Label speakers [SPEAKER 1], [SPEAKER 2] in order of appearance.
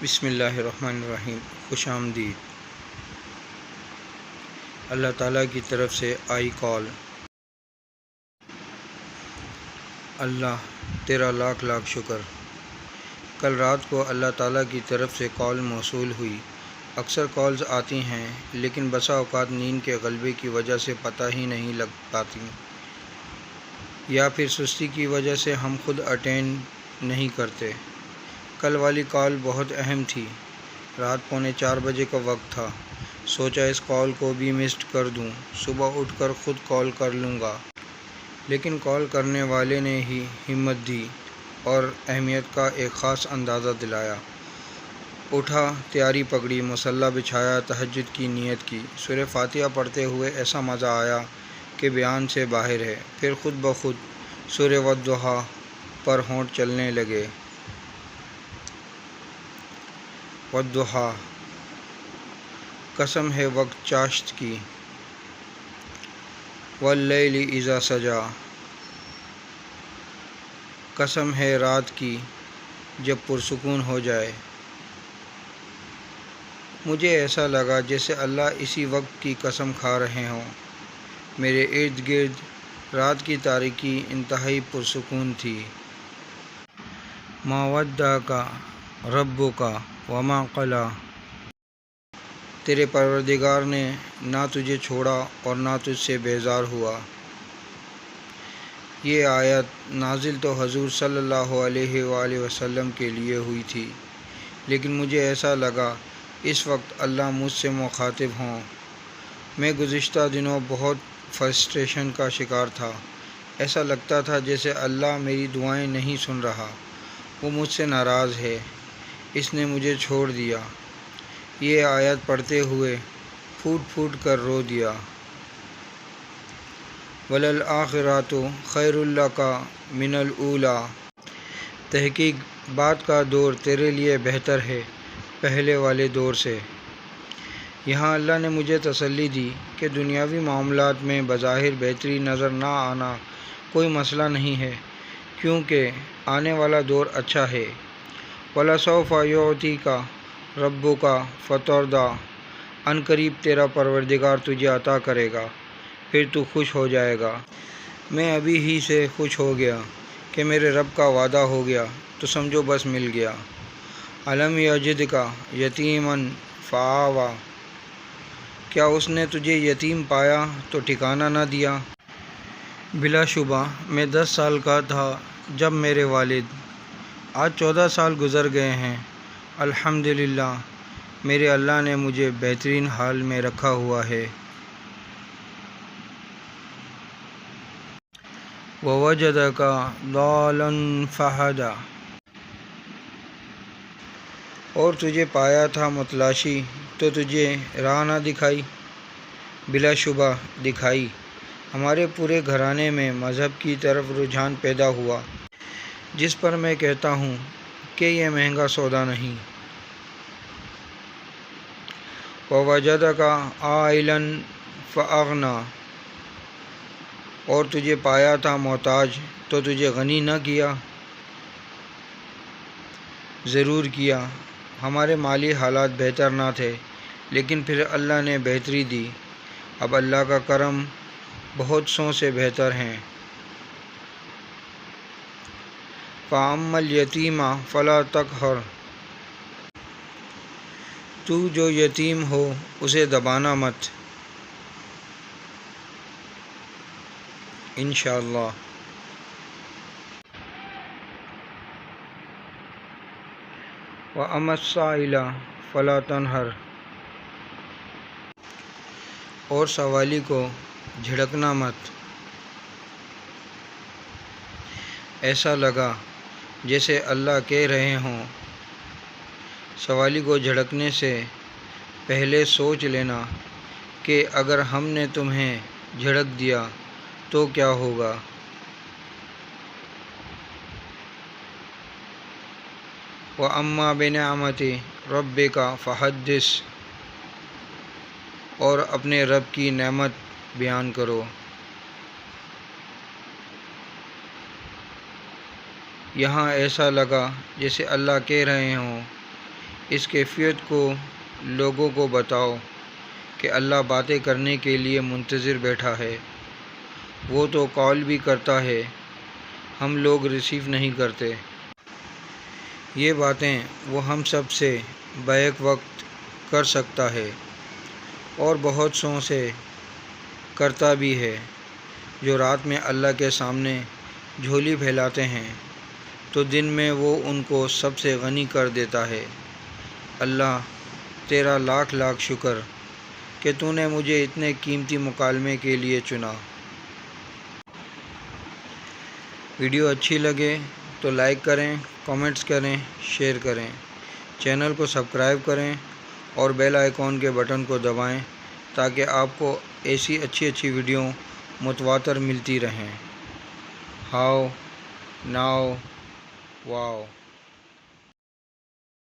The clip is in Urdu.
[SPEAKER 1] بسم اللہ الرحمن الرحیم۔ خوش آمدید۔ اللہ تعالیٰ کی طرف سے آئی کال۔ اللہ تیرا لاکھ لاکھ شکر۔ کل رات کو اللہ تعالیٰ کی طرف سے کال موصول ہوئی۔ اکثر کالز آتی ہیں لیکن بسا اوقات نیند کے غلبے کی وجہ سے پتہ ہی نہیں لگ پاتی، یا پھر سستی کی وجہ سے ہم خود اٹینڈ نہیں کرتے۔ کل والی کال بہت اہم تھی۔ رات 3:45 بجے کا وقت تھا۔ سوچا اس کال کو بھی مسڈ کر دوں، صبح اٹھ کر خود کال کر لوں گا، لیکن کال کرنے والے نے ہی ہمت دی اور اہمیت کا ایک خاص اندازہ دلایا۔ اٹھا، تیاری پکڑی، مصلی بچھایا، تہجد کی نیت کی۔ سورہ فاتحہ پڑھتے ہوئے ایسا مزہ آیا کہ بیان سے باہر ہے۔ پھر خود بخود سورہ والضحیٰ پر ہونٹ چلنے لگے۔ والضحیٰ، قسم ہے وقت چاشت کی، واللیل اذا سجا، قسم ہے رات کی جب پرسکون ہو جائے۔ مجھے ایسا لگا جیسے اللہ اسی وقت کی قسم کھا رہے ہوں۔ میرے ارد گرد رات کی تاریکی انتہائی پرسکون تھی۔ ما ودعک ربک وما قلی، تیرے پروردگار نے نہ تجھے چھوڑا اور نہ تجھ سے بیزار ہوا۔ یہ آیت نازل تو حضور صلی اللہ علیہ وآلہ وسلم کے لیے ہوئی تھی، لیکن مجھے ایسا لگا اس وقت اللہ مجھ سے مخاطب ہوں۔ میں گزشتہ دنوں بہت فرسٹریشن کا شکار تھا۔ ایسا لگتا تھا جیسے اللہ میری دعائیں نہیں سن رہا، وہ مجھ سے ناراض ہے، اس نے مجھے چھوڑ دیا۔ یہ آیت پڑھتے ہوئے پھوٹ پھوٹ کر رو دیا۔ وَلَلْآخِرَةُ خَيْرٌ لَكَ مِنَ الْأُولَىٰ، تحقیق بعد کا دور تیرے لیے بہتر ہے پہلے والے دور سے۔ یہاں اللہ نے مجھے تسلی دی کہ دنیاوی معاملات میں بظاہر بہتری نظر نہ آنا کوئی مسئلہ نہیں ہے، کیونکہ آنے والا دور اچھا ہے۔ وَلَسَوْفَ يُعْطِيكَ رَبُّكَ فَتَرْضَىٰ، عنقریب تیرا پروردگار تجھے عطا کرے گا، پھر تو خوش ہو جائے گا۔ میں ابھی ہی سے خوش ہو گیا کہ میرے رب کا وعدہ ہو گیا تو سمجھو بس مل گیا۔ أَلَمْ يَجِدْكَ يَتِيمًا فَآوَىٰ، کیا اس نے تجھے یتیم پایا تو ٹھکانہ نہ دیا؟ بلا شبہ میں 10 سال کا تھا جب میرے والد، آج 14 سال گزر گئے ہیں، الحمدللہ میرے اللہ نے مجھے بہترین حال میں رکھا ہوا ہے۔ وَوَجَدَكَ ضَالًّا فَہَدَىٰ، اور تجھے پایا تھا متلاشی تو تجھے راہ نہ دکھائی؟ بلا شبہ دکھائی۔ ہمارے پورے گھرانے میں مذہب کی طرف رجحان پیدا ہوا، جس پر میں کہتا ہوں کہ یہ مہنگا سودا نہیں۔ وَوَجَدَكَ عَائِلًا فَأَغْنَىٰ، اور تجھے پایا تھا محتاج تو تجھے غنی نہ کیا؟ ضرور کیا۔ ہمارے مالی حالات بہتر نہ تھے، لیکن پھر اللہ نے بہتری دی۔ اب اللہ کا کرم بہت سوں سے بہتر ہیں۔ فَأَمَّا الْيَتِيمَ فَلَا تَقْهَرْ، تو جو یتیم ہو اسے دبانا مت، انشاءاللہ۔ وَأَمَّا السَّائِلَ فَلَا تَنْهَرْ، اور سوالی کو جھڑکنا مت۔ ایسا لگا جیسے اللہ کہہ رہے ہوں، سوالی کو جھڑکنے سے پہلے سوچ لینا کہ اگر ہم نے تمہیں جھڑک دیا تو کیا ہوگا۔ وَأَمَّا بِنِعْمَتِ رَبِّكَ فَحَدِّثْ، اور اپنے رب کی نعمت بیان کرو۔ یہاں ایسا لگا جیسے اللہ کہہ رہے ہوں، اس کیفیت کو لوگوں کو بتاؤ کہ اللہ باتیں کرنے کے لیے منتظر بیٹھا ہے۔ وہ تو کال بھی کرتا ہے، ہم لوگ ریسیو نہیں کرتے۔ یہ باتیں وہ ہم سب سے بیک وقت کر سکتا ہے اور بہت سوں سے کرتا بھی ہے، جو رات میں اللہ کے سامنے جھولی پھیلاتے ہیں تو دن میں وہ ان کو سب سے غنی کر دیتا ہے۔ اللہ تیرا لاکھ لاکھ شکر کہ تو نے مجھے اتنے قیمتی مکالمے کے لیے چنا۔ ویڈیو اچھی لگے تو لائک کریں، کامنٹس کریں، شیئر کریں، چینل کو سبسکرائب کریں اور بیل آئیکن کے بٹن کو دبائیں تاکہ آپ کو ایسی اچھی ویڈیو متواتر ملتی رہیں۔ How, now, wow.